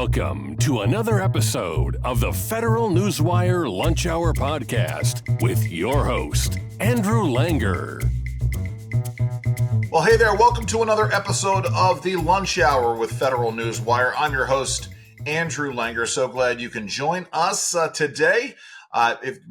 Welcome to another episode of the Federal Newswire Lunch Hour Podcast with your host, Andrew Langer. Well, hey there. Welcome to another episode of the Lunch Hour with Federal Newswire. I'm your host, Andrew Langer. So glad you can join us today.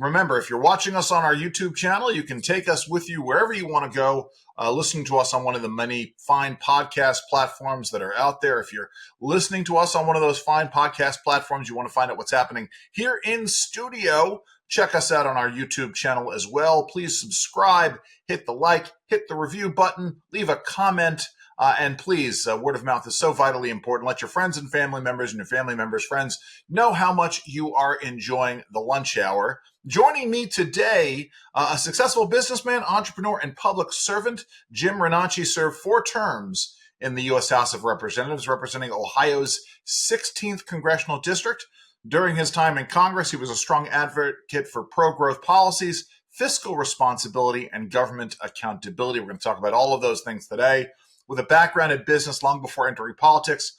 Remember, if you're watching us on our YouTube channel, you can take us with you wherever you want to go, listening to us on one of the many fine podcast platforms that are out there. If you're listening to us on one of those fine podcast platforms, you want to find out what's happening here in studio, check us out on our YouTube channel as well. Please subscribe, hit the like, hit the review button, leave a comment. And please, word of mouth is so vitally important. Let your friends and family members and your family members' friends know how much you are enjoying the lunch hour. Joining me today, a successful businessman, entrepreneur, and public servant, Jim Renacci served 4 terms in the U.S. House of Representatives, representing Ohio's 16th congressional district. During his time in Congress, he was a strong advocate for pro-growth policies, fiscal responsibility, and government accountability. We're going to talk about all of those things today. With a background in business long before entering politics,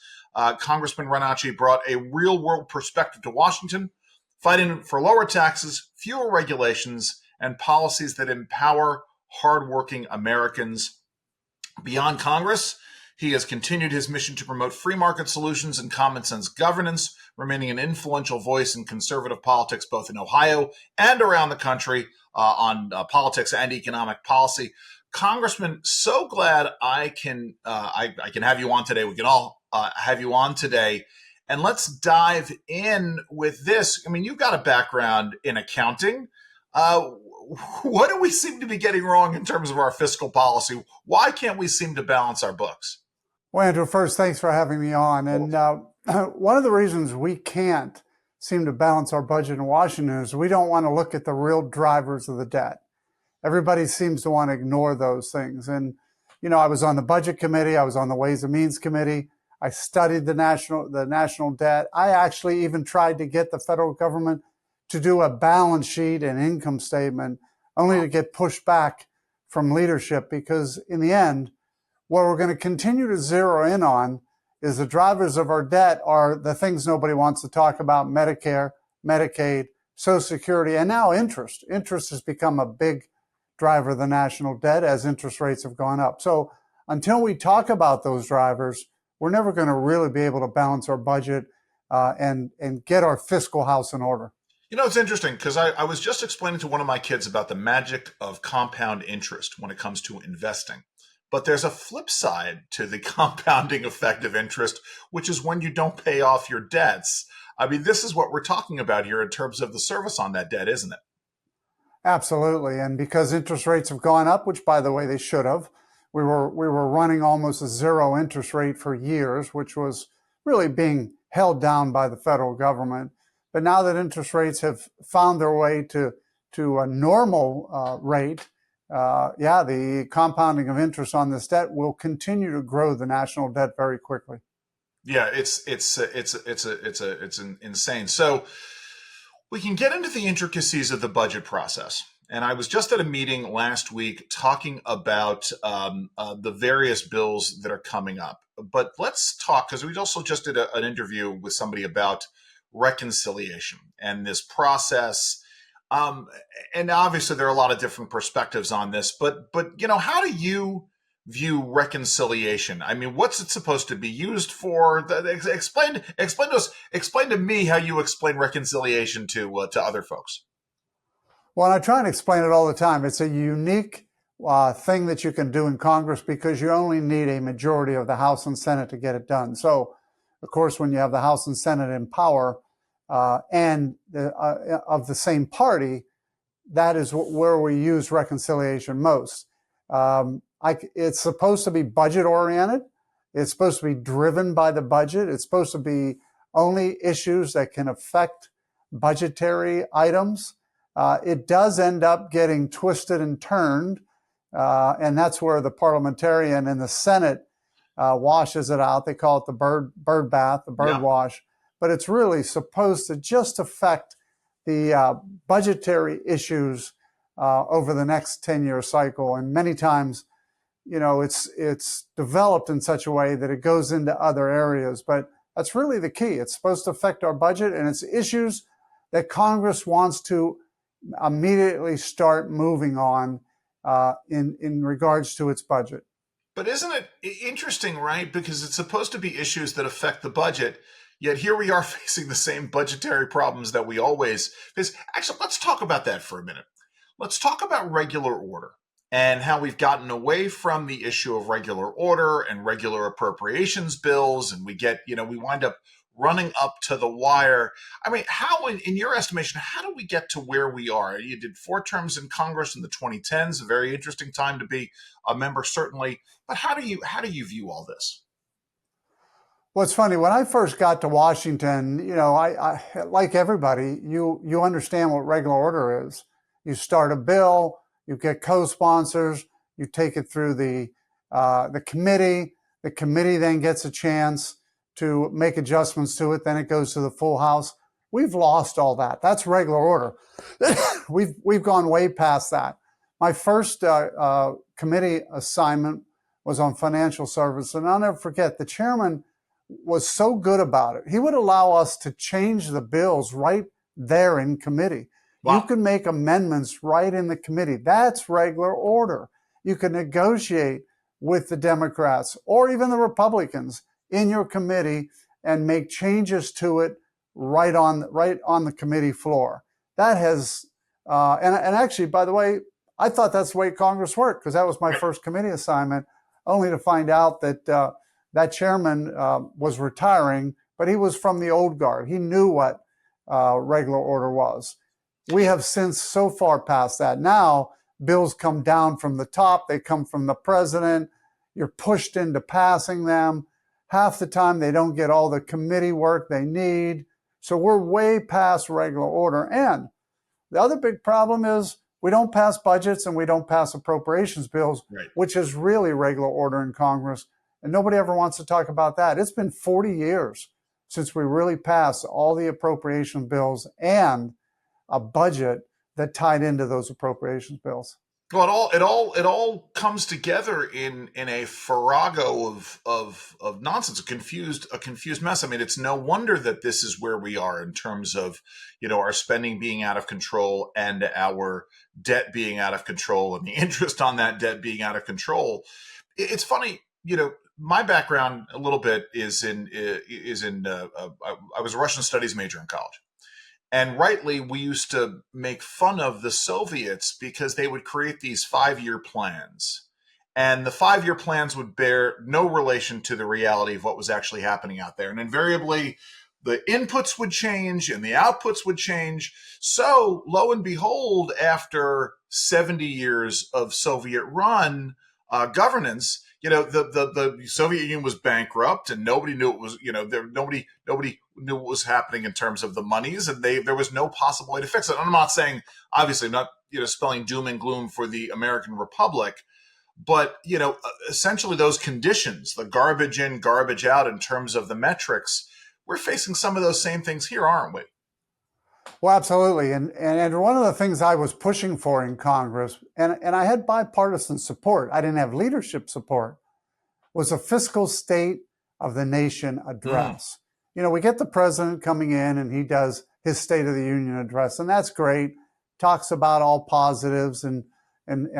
Congressman Renacci brought a real-world perspective to Washington, fighting for lower taxes, fewer regulations, and policies that empower hardworking Americans. Beyond Congress, he has continued his mission to promote free market solutions and common sense governance, remaining an influential voice in conservative politics both in Ohio and around the country on politics and economic policy. Congressman, so glad I can have you on today. We can all have you on today. And let's dive in with this. I mean, you've got a background in accounting. What do we seem to be getting wrong in terms of our fiscal policy? Why can't we seem to balance our books? Well, Andrew, first, thanks for having me on. And one of the reasons we can't seem to balance our budget in Washington is we don't want to look at the real drivers of the debt. Everybody seems to want to ignore those things. And, you know, I was on the Budget Committee. I was on the Ways and Means Committee. I studied the national debt. I actually even tried to get the federal government to do a balance sheet and income statement, only to get pushed back from leadership, because in the end, what we're going to continue to zero in on is the drivers of our debt are the things nobody wants to talk about: Medicare, Medicaid, Social Security, and now interest. Interest has become a big driver of the national debt as interest rates have gone up. So until we talk about those drivers, we're never going to really be able to balance our budget and get our fiscal house in order. You know, it's interesting because I was just explaining to one of my kids about the magic of compound interest when it comes to investing. But there's a flip side to the compounding effect of interest, which is when you don't pay off your debts. I mean, this is what we're talking about here in terms of the service on that debt, isn't it? Absolutely. And because interest rates have gone up, which, by the way, they should have, we were running almost a zero interest rate for years, which was really being held down by the federal government. But now that interest rates have found their way to a normal rate, the compounding of interest on this debt will continue to grow the national debt very quickly. Yeah, it's insane. So we can get into the intricacies of the budget process. And I was just at a meeting last week talking about the various bills that are coming up. But let's talk, because we also just did an interview with somebody about reconciliation and this process. And obviously there are a lot of different perspectives on this. But you know, how do you view reconciliation? I mean, what's it supposed to be used for? Explain to me how you explain reconciliation to other folks. Well, I try and explain it all the time. It's a unique thing that you can do in Congress because you only need a majority of the House and Senate to get it done. So, of course, when you have the House and Senate in power and of the same party, that is where we use reconciliation most. It's supposed to be budget oriented. It's supposed to be driven by the budget. It's supposed to be only issues that can affect budgetary items. It does end up getting twisted and turned, and that's where the parliamentarian in the Senate washes it out. They call it the bird bath, the bird wash. But it's really supposed to just affect the budgetary issues over the next 10-year cycle. And many times, you know, it's developed in such a way that it goes into other areas. But That's really the key. It's supposed to affect our budget, and it's issues that Congress wants to immediately start moving on in regards to its budget. But isn't it interesting, right? Because it's supposed to be issues that affect the budget, yet here we are facing the same budgetary problems that we always face. Actually, let's talk about that for a minute. Let's talk about regular order and how we've gotten away from the issue of regular order and regular appropriations bills, and we wind up running up to the wire. I mean, how, in your estimation, how do we get to where we are? You did 4 terms in Congress in the 2010s, a very interesting time to be a member, certainly. But how do you view all this? Well, it's funny. When I first got to Washington, I like everybody, you understand what regular order is. You start a bill, you get co-sponsors, you take it through the committee. The committee then gets a chance to make adjustments to it. Then it goes to the full House. We've lost all that. That's regular order. We've gone way past that. My first committee assignment was on financial services, and I'll never forget, the chairman was so good about it. He would allow us to change the bills right there in committee. Wow. You can make amendments right in the committee. That's regular order. You can negotiate with the Democrats or even the Republicans in your committee and make changes to it right on the committee floor. That has, and actually, by the way, I thought that's the way Congress worked, because that was my first committee assignment, only to find out that that chairman was retiring, but he was from the old guard. He knew what regular order was. We have since so far past that. Now, bills come down from the top. They come from the president. You're pushed into passing them. Half the time, they don't get all the committee work they need. So we're way past regular order. And the other big problem is we don't pass budgets and we don't pass appropriations bills, right, which is really regular order in Congress. And nobody ever wants to talk about that. It's been 40 years since we really passed all the appropriation bills and a budget that tied into those appropriations bills. Well, it all comes together in a farrago of nonsense, a confused mess. I mean, it's no wonder that this is where we are in terms of, our spending being out of control and our debt being out of control and the interest on that debt being out of control. It's funny, my background a little bit is in I was a Russian studies major in college. And rightly, we used to make fun of the Soviets because they would create these 5-year plans. And the 5-year plans would bear no relation to the reality of what was actually happening out there. And invariably, the inputs would change and the outputs would change. So lo and behold, after 70 years of Soviet run governance, the Soviet Union was bankrupt and nobody knew it was, nobody knew what was happening in terms of the monies, and there was no possible way to fix it. And I'm not saying, obviously, not, spelling doom and gloom for the American Republic, but, essentially those conditions, the garbage in, garbage out in terms of the metrics, we're facing some of those same things here, aren't we? Well, absolutely. And one of the things I was pushing for in Congress, and I had bipartisan support, I didn't have leadership support, was a fiscal state of the nation address. We get the president coming in and he does his State of the Union address, and that's great, talks about all positives and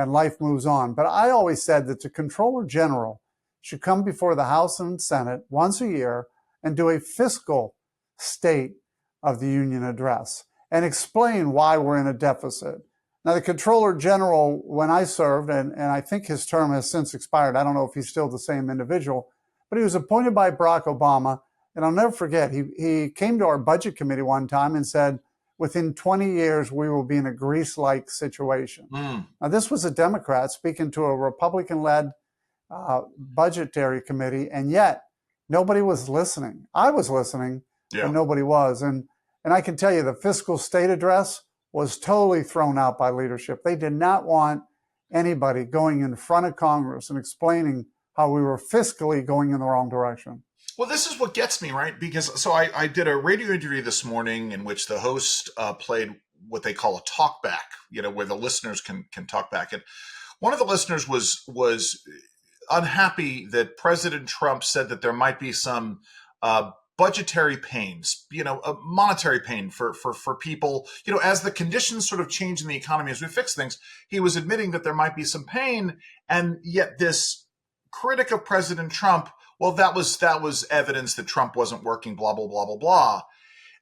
life moves on. But I always said that the Comptroller General should come before the House and Senate once a year and do a fiscal State of the Union address and explain why we're in a deficit. Now, the Comptroller General, when I served, and I think his term has since expired, I don't know if he's still the same individual, but he was appointed by Barack Obama. And I'll never forget, he came to our budget committee one time and said, within 20 years, we will be in a Greece-like situation. Now, this was a Democrat speaking to a Republican-led budgetary committee, and yet nobody was listening. I was listening, but nobody was. And I can tell you, the fiscal state address was totally thrown out by leadership. They did not want anybody going in front of Congress and explaining how we were fiscally going in the wrong direction. Well, this is what gets me, right? Because I did a radio interview this morning in which the host played what they call a talk back, where the listeners can talk back. And one of the listeners was unhappy that President Trump said that there might be some budgetary pains, monetary pain for people, as the conditions sort of change in the economy as we fix things. He was admitting that there might be some pain, and yet this critic of President Trump, well, that was evidence that Trump wasn't working, blah, blah, blah, blah, blah.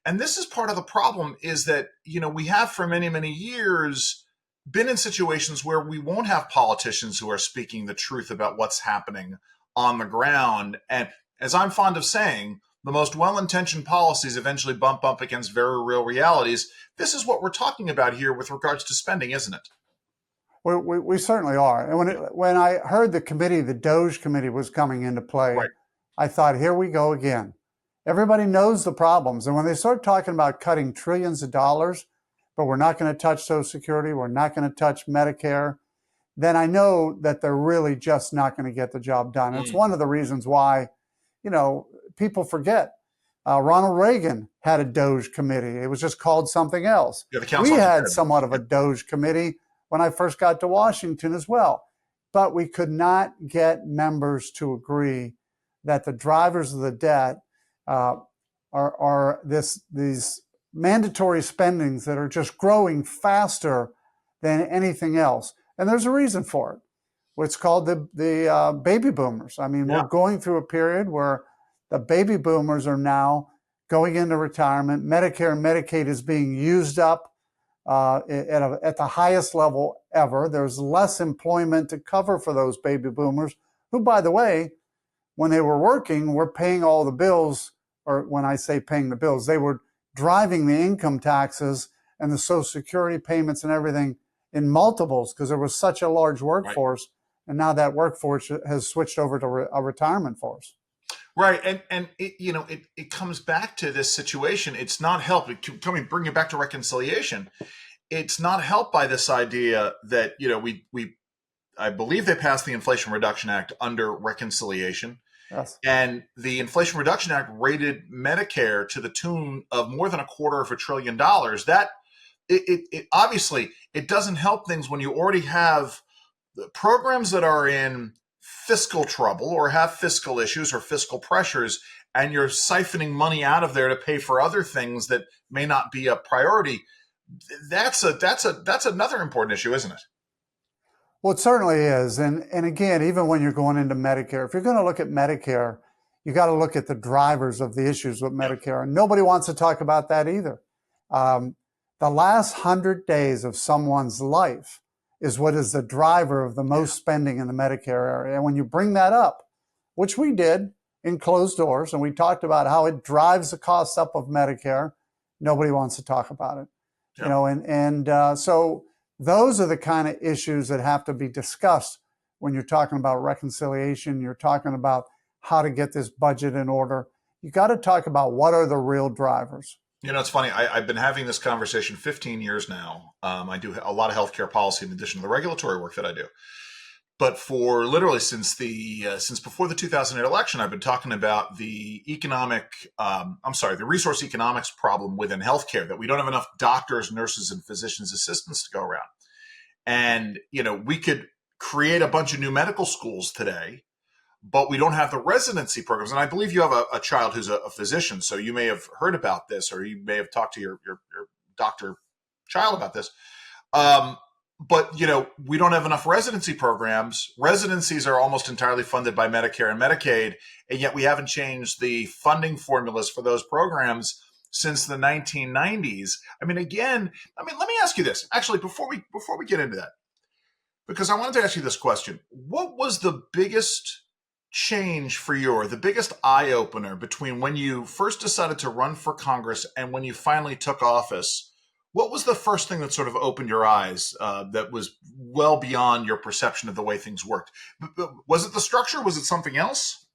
And this is part of the problem, is that, we have for many, many years been in situations where we won't have politicians who are speaking the truth about what's happening on the ground. And as I'm fond of saying, the most well-intentioned policies eventually bump up against very real realities. This is what we're talking about here with regards to spending, isn't it? We certainly are. And when I heard the DOGE committee was coming into play, right, I thought, here we go again. Everybody knows the problems. And when they start talking about cutting trillions of dollars, but we're not going to touch Social Security, we're not going to touch Medicare, then I know that they're really just not going to get the job done. It's one of the reasons why, people forget. Ronald Reagan had a DOGE committee. It was just called something else. Yeah, we had somewhat of a DOGE committee when I first got to Washington as well. But we could not get members to agree that the drivers of the debt are these mandatory spendings that are just growing faster than anything else. And there's a reason for it. What's called the baby boomers. I mean, we're going through a period where the baby boomers are now going into retirement. Medicare and Medicaid is being used up at the highest level ever. There's less employment to cover for those baby boomers, who, by the way, when they were working, were paying all the bills, or when I say paying the bills, they were driving the income taxes and the Social Security payments and everything in multiples because there was such a large workforce. Right. And now that workforce has switched over to a retirement force. Right. And it comes back to this situation. It's not helped. Bring it back to reconciliation. It's not helped by this idea that, I believe they passed the Inflation Reduction Act under reconciliation. Yes. And the Inflation Reduction Act rated Medicare to the tune of more than $250 billion. That it obviously it doesn't help things when you already have programs that are in fiscal trouble or have fiscal issues or fiscal pressures, and you're siphoning money out of there to pay for other things that may not be a priority. That's another important issue, isn't it? Well, it certainly is. And again, even when you're going into Medicare, if you're going to look at Medicare, you got to look at the drivers of the issues with Medicare. And nobody wants to talk about that either. The last 100 days of someone's life is what is the driver of the most spending in the Medicare area. And when you bring that up, which we did in closed doors, and we talked about how it drives the costs up of Medicare, nobody wants to talk about it. Yeah. So those are the kind of issues that have to be discussed when you're talking about reconciliation. You're talking about how to get this budget in order. You got to talk about what are the real drivers. It's funny. I've been having this conversation 15 years now. I do a lot of healthcare policy in addition to the regulatory work that I do. But for literally since before the 2008 election, I've been talking about the resource economics problem within healthcare, that we don't have enough doctors, nurses, and physicians assistants to go around. And, we could create a bunch of new medical schools today, but we don't have the residency programs. And I believe you have a child who's a physician, so you may have heard about this, or you may have talked to your doctor child about this. But, we don't have enough residency programs. Residencies are almost entirely funded by Medicare and Medicaid, and yet we haven't changed the funding formulas for those programs since the 1990s. Let me ask you this, actually, before we get into that, because I wanted to ask you this question. What was the biggest change for you, or the biggest eye-opener between when you first decided to run for Congress and when you finally took office? What was the first thing that sort of opened your eyes that was well beyond your perception of the way things worked? Was it the structure? Was it something else?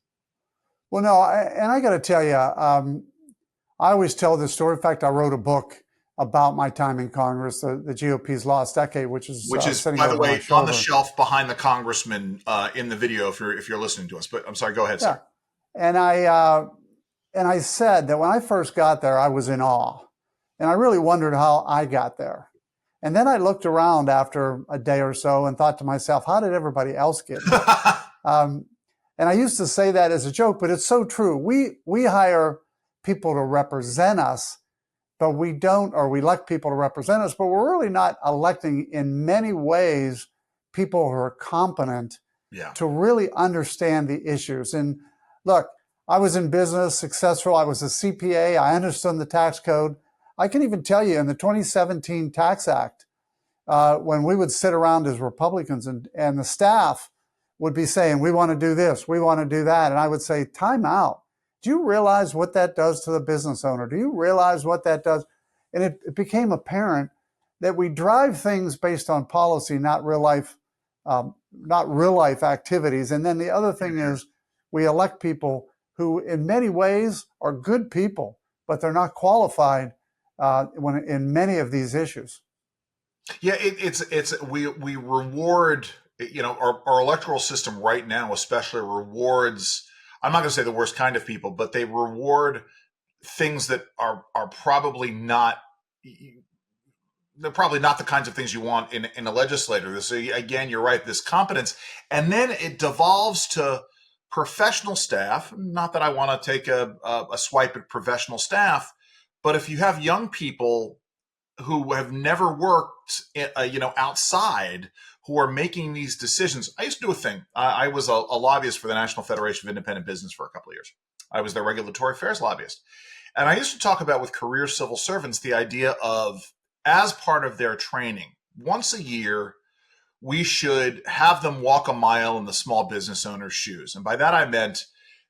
Well, no, I got to tell you, I always tell this story. In fact, I wrote a book about my time in Congress, the GOP's Lost Decade, which is by the way, on the shelf behind the congressman in the video if you're listening to us. But I'm sorry, go ahead, sir. And I said that when I first got there, I was in awe. And I really wondered how I got there. And then I looked around after a day or so and thought to myself, how did everybody else get there? And I used to say that as a joke, but it's so true. We hire people to represent us, but we don't, or we elect people to represent us, but we're really not electing in many ways people who are competent to really understand the issues. And look, I was in business, successful. I was a CPA. I understood the tax code. I can even tell you in the 2017 Tax Act, when we would sit around as Republicans and the staff would be saying, we want to do this, we want to do that. And I would say, time out. Do you realize what that does to the business owner? Do you realize what that does? And it became apparent that we drive things based on policy, not real life activities. And then the other thing is we elect people who in many ways are good people, but they're not qualified in many of these issues. Yeah, we reward, our electoral system right now especially rewards, I'm not going to say the worst kind of people, but they reward things that are probably not, they're probably not the kinds of things you want in a legislator. So again, you're right, this competence. And then it devolves to professional staff. Not that I want to take a swipe at professional staff, but if you have young people who have never worked, outside, who are making these decisions. I used to do a thing. I was a lobbyist for the National Federation of Independent Business for a couple of years. I was their regulatory affairs lobbyist. And I used to talk about with career civil servants the idea of, as part of their training, once a year, we should have them walk a mile in the small business owner's shoes. And by that I meant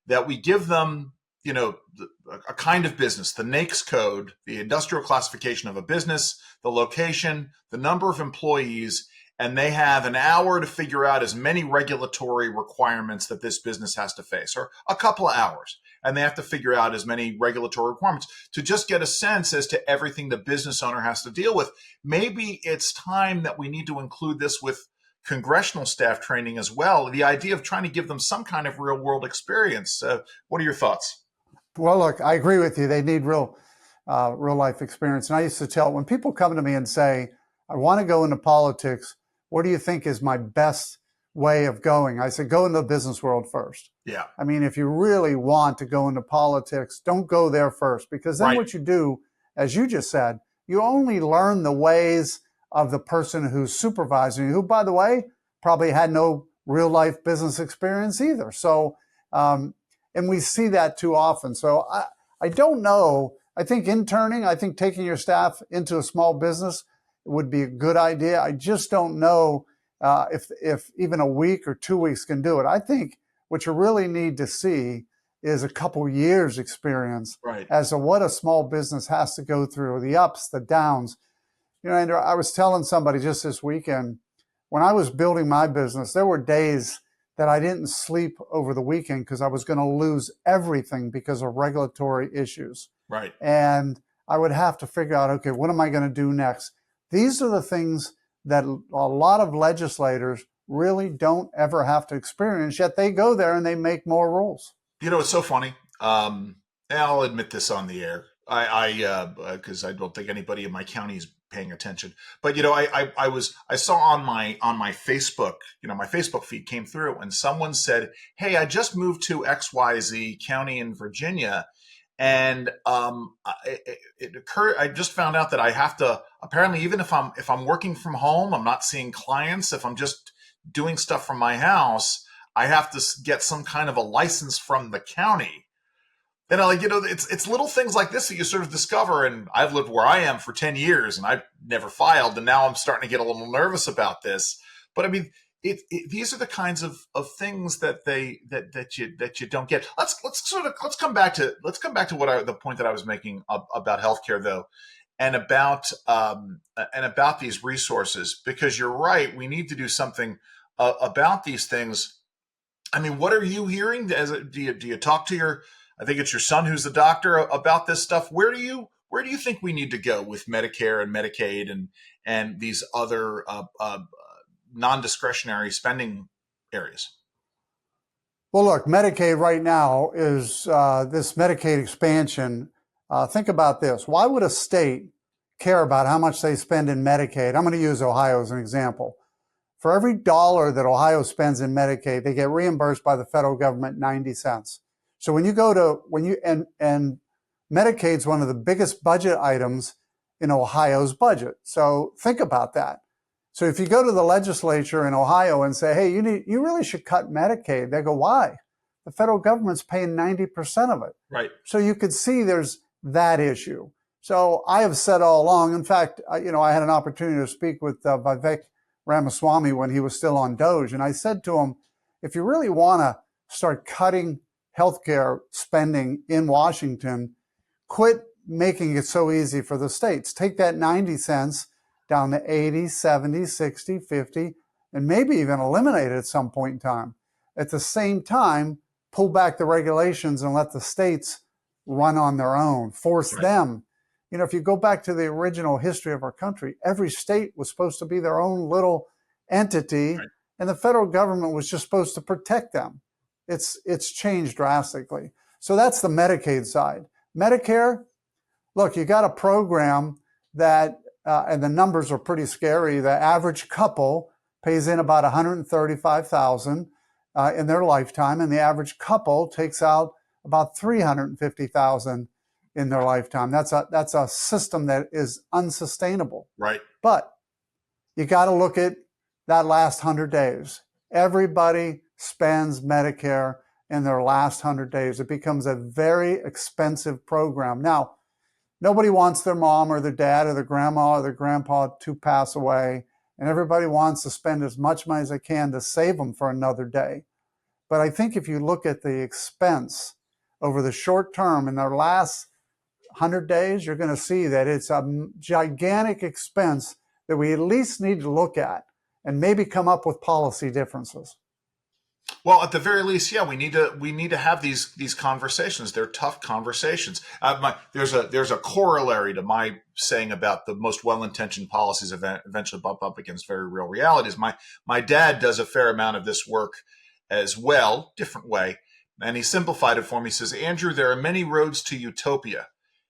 that we give them a kind of business, the NAICS code, the industrial classification of a business, the location, the number of employees, and they have an hour to figure out as many regulatory requirements that this business has to face, or a couple of hours. And they have to figure out as many regulatory requirements to just get a sense as to everything the business owner has to deal with. Maybe it's time that we need to include this with congressional staff training as well. The idea of trying to give them some kind of real world experience. What are your thoughts? Well, look, I agree with you. They need real life experience. And I used to tell, when people come to me and say, I want to go into politics, what do you think is my best way of going? I said, go into the business world first. Yeah. I mean, if you really want to go into politics, don't go there first, because then what you do, as you just said, you only learn the ways of the person who's supervising you, who, by the way, probably had no real life business experience either. So, and we see that too often. So I don't know. I think interning, I think taking your staff into a small business would be a good idea. I just don't know if even a week or 2 weeks can do it. I think what you really need to see is a couple years experience as to what a small business has to go through, the ups, the downs. Andrew, I was telling somebody just this weekend, when I was building my business, there were days that I didn't sleep over the weekend because I was going to lose everything because of regulatory issues. Right. And I would have to figure out, okay, what am I going to do next? These are the things that a lot of legislators really don't ever have to experience, yet they go there and they make more rules. It's so funny. And I'll admit this on the air. Because I don't think anybody in my county is paying attention. But I saw on my Facebook, my Facebook feed came through, and someone said, "Hey, I just moved to XYZ county in Virginia, and it occurred. I just found out that I have to, apparently, even if I'm working from home, I'm not seeing clients. If I'm just doing stuff from my house, I have to get some kind of a license from the county." And it's little things like this that you sort of discover. And I've lived where I am for 10 years and I've never filed. And now I'm starting to get a little nervous about this. But I mean, these are the kinds of things that you don't get. Let's come back to the point that I was making about healthcare, though, and about these resources, because you're right. We need to do something about these things. I mean, what are you hearing? Do you talk to I think it's your son who's the doctor about this stuff. Where do you think we need to go with Medicare and Medicaid and these other non-discretionary spending areas? Well, look, Medicaid right now is this Medicaid expansion. Think about this. Why would a state care about how much they spend in Medicaid? I'm going to use Ohio as an example. For every dollar that Ohio spends in Medicaid, they get reimbursed by the federal government 90 cents. So when you go to, and Medicaid's one of the biggest budget items in Ohio's budget. So think about that. So if you go to the legislature in Ohio and say, hey, you really should cut Medicaid, they go, why? The federal government's paying 90% of it. Right. So you could see there's that issue. So I have said all along, in fact, I had an opportunity to speak with Vivek Ramaswamy when he was still on DOGE. And I said to him, if you really want to start cutting healthcare spending in Washington, quit making it so easy for the states. Take that 90 cents down to 80, 70, 60, 50, and maybe even eliminate it at some point in time. At the same time, pull back the regulations and let the states run on their own, force them. If you go back to the original history of our country, every state was supposed to be their own little entity, and the federal government was just supposed to protect them. It's changed drastically. So that's the Medicaid side. Medicare, look, you got a program that, and the numbers are pretty scary. The average couple pays in about $135,000 in their lifetime, and the average couple takes out about $350,000 in their lifetime. That's a system that is unsustainable. Right. But you got to look at that last 100 days. Everybody spends Medicare in their last 100 days. It becomes a very expensive program. Now, nobody wants their mom or their dad or their grandma or their grandpa to pass away, and everybody wants to spend as much money as they can to save them for another day. But I think if you look at the expense over the short term in their last 100 days, you're going to see that it's a gigantic expense that we at least need to look at and maybe come up with policy differences. Well, at the very least, yeah, we need to have these conversations. They're tough conversations. There's a corollary to my saying about the most well-intentioned policies eventually bump up against very real realities. My dad does a fair amount of this work as well, different way, and he simplified it for me. He says, Andrew, there are many roads to utopia.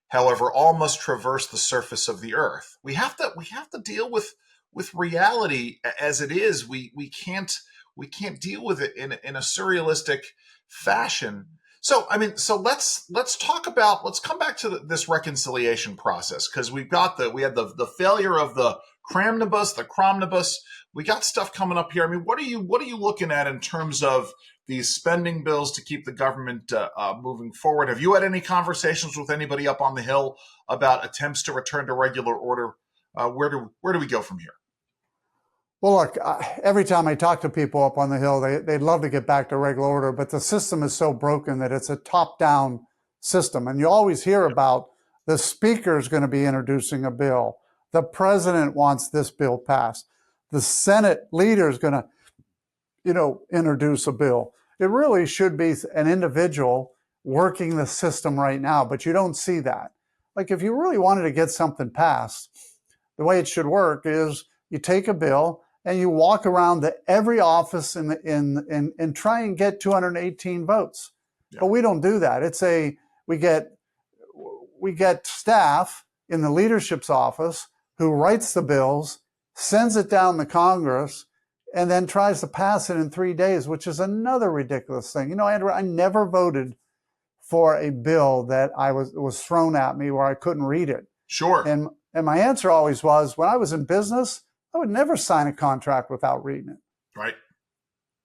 However, all must traverse the surface of the earth. We have to deal with reality as it is. We can't deal with it in a surrealistic fashion. So let's come back to this reconciliation process, because we had the failure of the cramnibus, the cromnibus. We got stuff coming up here. I mean, what are you looking at in terms of these spending bills to keep the government moving forward? Have you had any conversations with anybody up on the Hill about attempts to return to regular order? Where do we go from here? Well, look, every time I talk to people up on the Hill, they'd love to get back to regular order, but the system is so broken that it's a top-down system. And you always hear about the speaker is going to be introducing a bill. The president wants this bill passed. The Senate leader is going to, introduce a bill. It really should be an individual working the system right now, but you don't see that. Like, if you really wanted to get something passed, the way it should work is you take a bill and you walk around to every office and try and get 218 votes. Yeah. But we don't do that. We get staff in the leadership's office who writes the bills, sends it down to Congress, and then tries to pass it in 3 days, which is another ridiculous thing. Andrew, I never voted for a bill that was thrown at me where I couldn't read it. Sure. And my answer always was, when I was in business, I would never sign a contract without reading it. Right.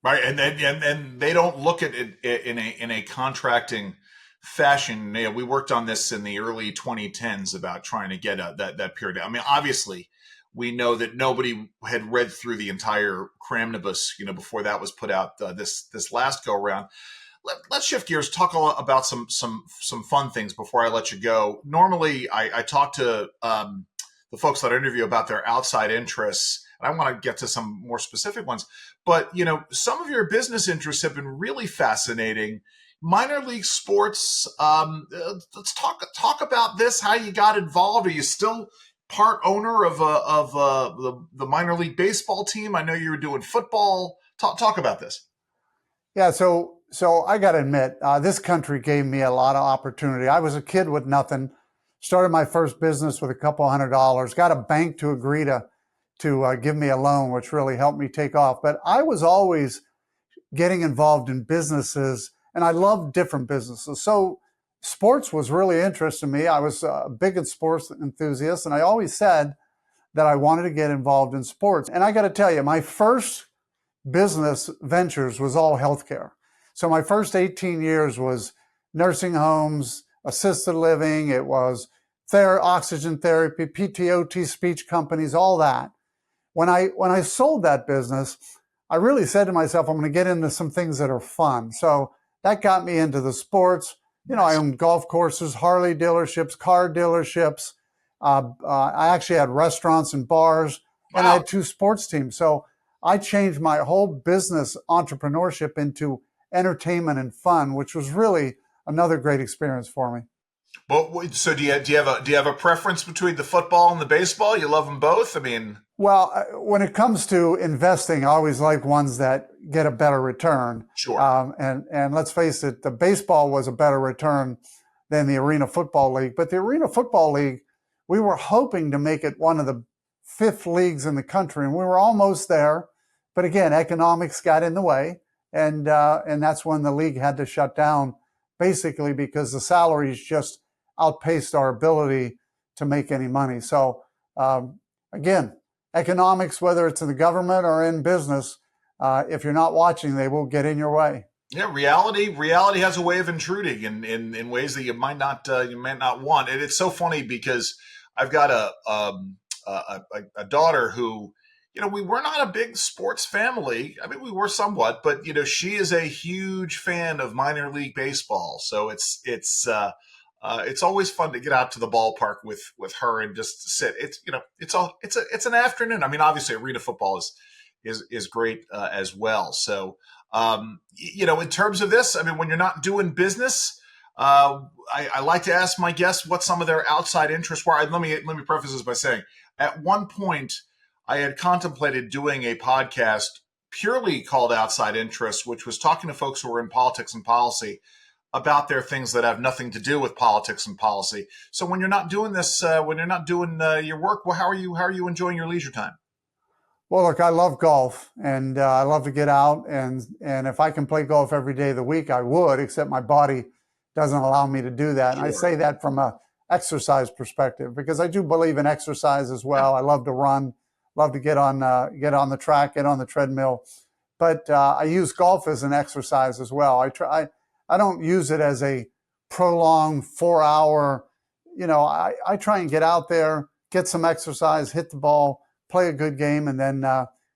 Right. And they don't look at it in a contracting fashion. We worked on this in the early 2010s about trying to get that period. I mean, obviously, we know that nobody had read through the entire cramnibus, before that was put out this last go around. Let's shift gears, talk about some fun things before I let you go. Normally, I talk to the folks that I interview about their outside interests, and I want to get to some more specific ones. But, some of your business interests have been really fascinating. Minor league sports, let's talk about this, how you got involved. Are you still part owner of the minor league baseball team? I know you were doing football. Talk about this. Yeah, so I got to admit, this country gave me a lot of opportunity. I was a kid with nothing, started my first business with a couple $100, got a bank to agree to give me a loan, which really helped me take off. But I was always getting involved in businesses, and I loved different businesses. So sports was really interesting to me. I was a big sports enthusiast, and I always said that I wanted to get involved in sports. And I got to tell you, my first business ventures was all healthcare. So my first 18 years was nursing homes, assisted living. It was oxygen therapy, PTOT, speech companies, all that. When I sold that business, I really said to myself, I'm going to get into some things that are fun. So that got me into the sports. You know, I owned golf courses, Harley dealerships, car dealerships. I actually had restaurants and bars, and I had 2 sports teams. So I changed my whole business entrepreneurship into entertainment and fun, which was really another great experience for me. But so do you have a preference between the football and the baseball? You love them both? I mean, well, when it comes to investing, I always like ones that get a better return. Sure. And let's face it, the baseball was a better return than the Arena Football League. But the Arena Football League, we were hoping to make it one of the 5th leagues in the country, and we were almost there. But again, economics got in the way, and that's when the league had to shut down, basically because the salaries just outpaced our ability to make any money. So again, economics, whether it's in the government or in business, if you're not watching, they will get in your way. Yeah, reality has a way of intruding in ways that you might not want. And it's so funny because I've got a daughter who, you know, we were not a big sports family. I mean, we were somewhat, but you know, she is a huge fan of minor league baseball. So it's always fun to get out to the ballpark with her and just sit. It's, you know, it's an afternoon. I mean, obviously, arena football is great as well. So, you know, in terms of this, I mean, when you're not doing business, I like to ask my guests what some of their outside interests were. Let me preface this by saying, at one point, I had contemplated doing a podcast purely called Outside Interests, which was talking to folks who were in politics and policy about their things that have nothing to do with politics and policy. So when you're not doing this, when you're not doing your work, well, how are you enjoying your leisure time? Well, look, I love golf, and I love to get out, and if I can play golf every day of the week, I would, except my body doesn't allow me to do that. Sure. And I say that from a exercise perspective, because I do believe in exercise as well. I love to run, love to get on the track, get on the treadmill, but I use golf as an exercise as well. I don't use it as a prolonged 4-hour, you know, I try and get out there, get some exercise, hit the ball, play a good game, and then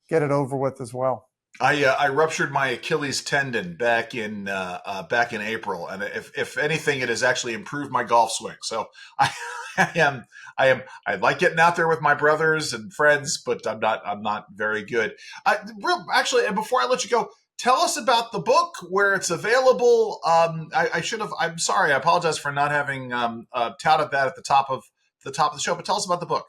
get it over with as well. I ruptured my Achilles tendon back in April, and if anything, it has actually improved my golf swing. So I like getting out there with my brothers and friends, but I'm not very good. Actually, and before I let you go, tell us about the book, where it's available. I'm sorry. I apologize for not having touted that at the top of the show, but tell us about the book.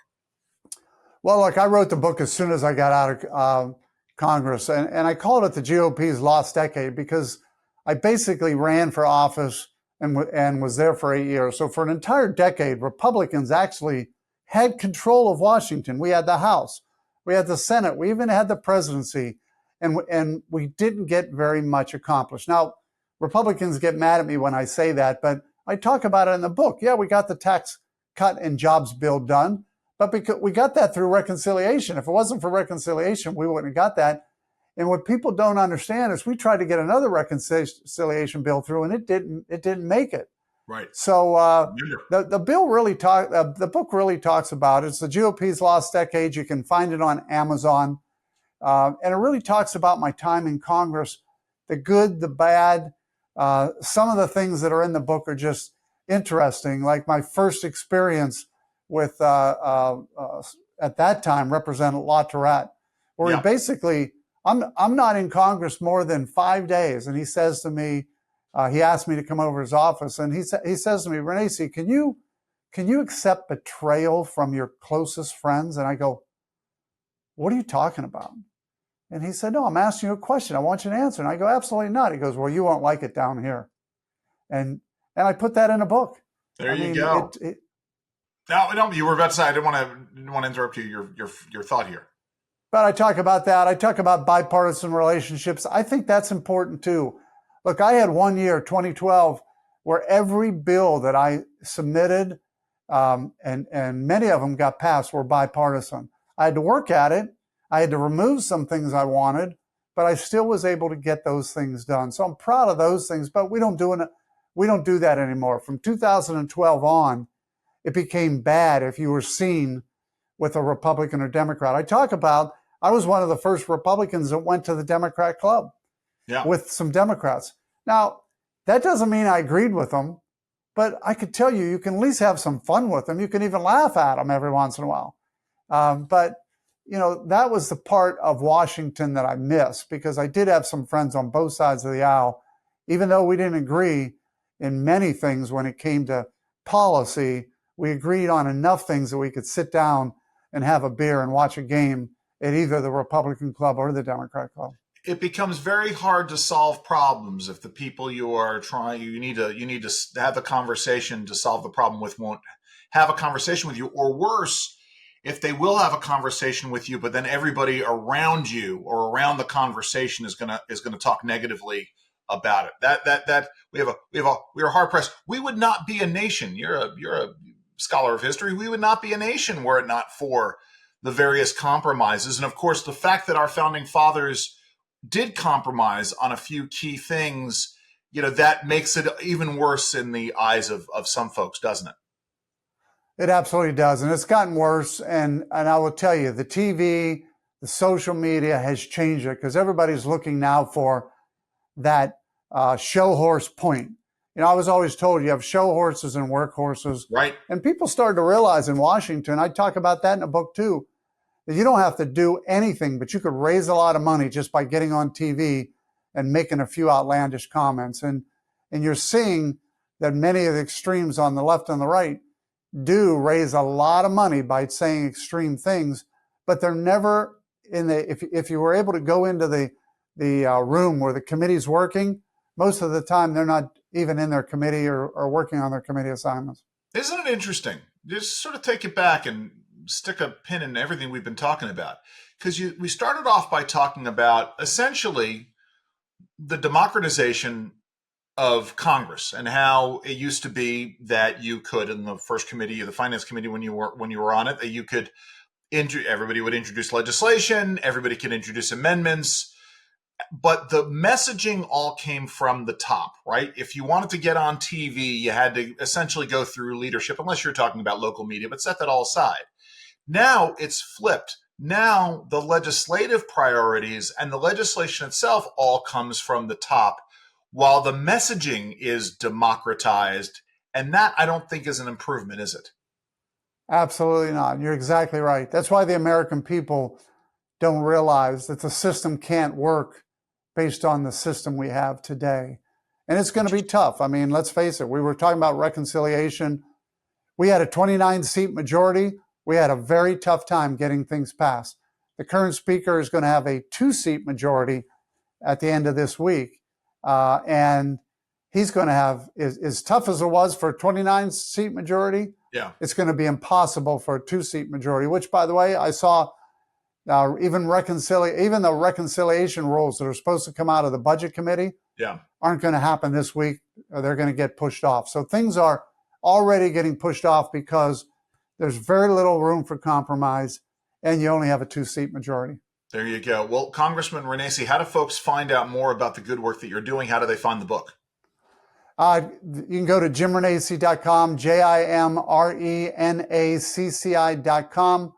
Well, look, I wrote the book as soon as I got out of Congress, and I called it the GOP's Lost Decade because I basically ran for office and was there for 8 years. So for an entire decade, Republicans actually had control of Washington. We had the House, we had the Senate, we even had the presidency, and we didn't get very much accomplished. Now, Republicans get mad at me when I say that, but I talk about it in the book. Yeah, we got the tax cut and jobs bill done, but because we got that through reconciliation. If it wasn't for reconciliation, we wouldn't have got that. And what people don't understand is we tried to get another reconciliation bill through, and it didn't make it. Right. So the book really talks about it. It's the GOP's Lost Decade. You can find it on Amazon, and it really talks about my time in Congress, the good, the bad. Some of the things that are in the book are just interesting, like my first experience with at that time Representative LaTourette, where he basically, I'm not in Congress more than 5 days, and he says to me, he asked me to come over his office, and he says to me, Renacci, can you accept betrayal from your closest friends? And I go, what are you talking about? And he said, no, I'm asking you a question. I want you to answer. And I go, absolutely not. He goes, well, you won't like it down here. And I put that in a book. There you go. No, you were about to say, I didn't want to interrupt you. Your thought here. But I talk about that. I talk about bipartisan relationships. I think that's important too. Look, I had 1 year, 2012, where every bill that I submitted, and many of them got passed, were bipartisan. I had to work at it. I had to remove some things I wanted, but I still was able to get those things done. So I'm proud of those things, but we don't do that anymore. From 2012 on, it became bad if you were seen with a Republican or Democrat. I was one of the first Republicans that went to the Democrat club with some Democrats. Now, that doesn't mean I agreed with them, but I could tell you can at least have some fun with them. You can even laugh at them every once in a while. But that was the part of Washington that I missed, because I did have some friends on both sides of the aisle, even though we didn't agree in many things when it came to policy. We agreed on enough things that we could sit down and have a beer and watch a game at either the Republican club or the Democrat club. It becomes very hard to solve problems if the people you need to have a conversation to solve the problem with won't have a conversation with you, or worse, if they will have a conversation with you, but then everybody around you or around the conversation is gonna talk negatively about it. That we are hard pressed. We would not be a nation. You're a scholar of history. We would not be a nation were it not for the various compromises. And of course, the fact that our founding fathers did compromise on a few key things, that makes it even worse in the eyes of some folks, doesn't it? It absolutely does. And it's gotten worse. And I will tell you, the TV, the social media has changed it, because everybody's looking now for that show horse point. I was always told you have show horses and work horses. Right. And people started to realize in Washington, I talk about that in a book too, that you don't have to do anything, but you could raise a lot of money just by getting on TV and making a few outlandish comments. And you're seeing that many of the extremes on the left and the right do raise a lot of money by saying extreme things, but they're never if you were able to go into the room where the committee's working, most of the time they're not even in their committee or working on their committee assignments. Isn't it interesting? Just sort of take it back and stick a pin in everything we've been talking about. Because we started off by talking about essentially the democratization of Congress and how it used to be that you could, in the first committee, the finance committee, when you were on it, that you could, everybody would introduce legislation, everybody could introduce amendments, but the messaging all came from the top, right? If you wanted to get on TV, you had to essentially go through leadership, unless you're talking about local media, but set that all aside. Now it's flipped. Now the legislative priorities and the legislation itself all comes from the top, while the messaging is democratized. And that, I don't think, is an improvement, is it? Absolutely not. You're exactly right. That's why the American people don't realize that the system can't work based on the system we have today. And it's going to be tough. I mean, let's face it. We were talking about reconciliation. We had a 29-seat majority. We had a very tough time getting things passed. The current speaker is going to have a 2-seat majority at the end of this week. And he's going to have, as tough as it was for a 29-seat majority, it's going to be impossible for a 2-seat majority, which, by the way, I saw even the reconciliation rules that are supposed to come out of the budget committee aren't going to happen this week. They're going to get pushed off. So things are already getting pushed off because there's very little room for compromise, and you only have a 2-seat majority. There you go. Well, Congressman Renacci, how do folks find out more about the good work that you're doing? How do they find the book? You can go to jimrenacci.com, JIMRENACCI.com.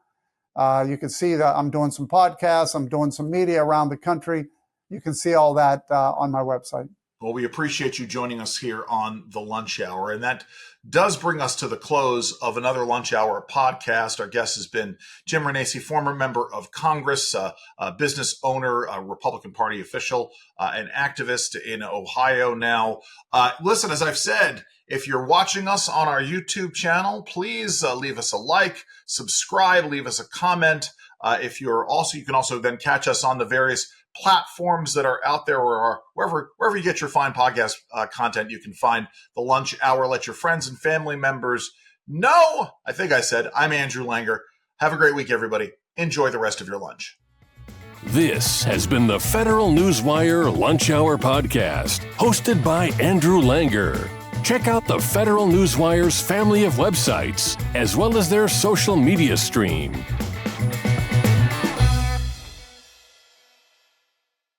You can see that I'm doing some podcasts. I'm doing some media around the country. You can see all that on my website. Well, we appreciate you joining us here on the Lunch Hour. And that does bring us to the close of another Lunch Hour podcast. Our guest has been Jim Renacci, former member of Congress, a business owner, a Republican Party official, an activist in Ohio now. Listen, as I've said, if you're watching us on our YouTube channel, please leave us a like, subscribe, leave us a comment. You can also then catch us on the various platforms that are out there, or wherever you get your fine podcast content. You can find the Lunch Hour. Let your friends and family members know. I think I said, I'm Andrew Langer. Have a great week, everybody. Enjoy the rest of your lunch. This has been the Federal Newswire Lunch Hour podcast, hosted by Andrew Langer. Check out the Federal Newswire's family of websites, as well as their social media stream.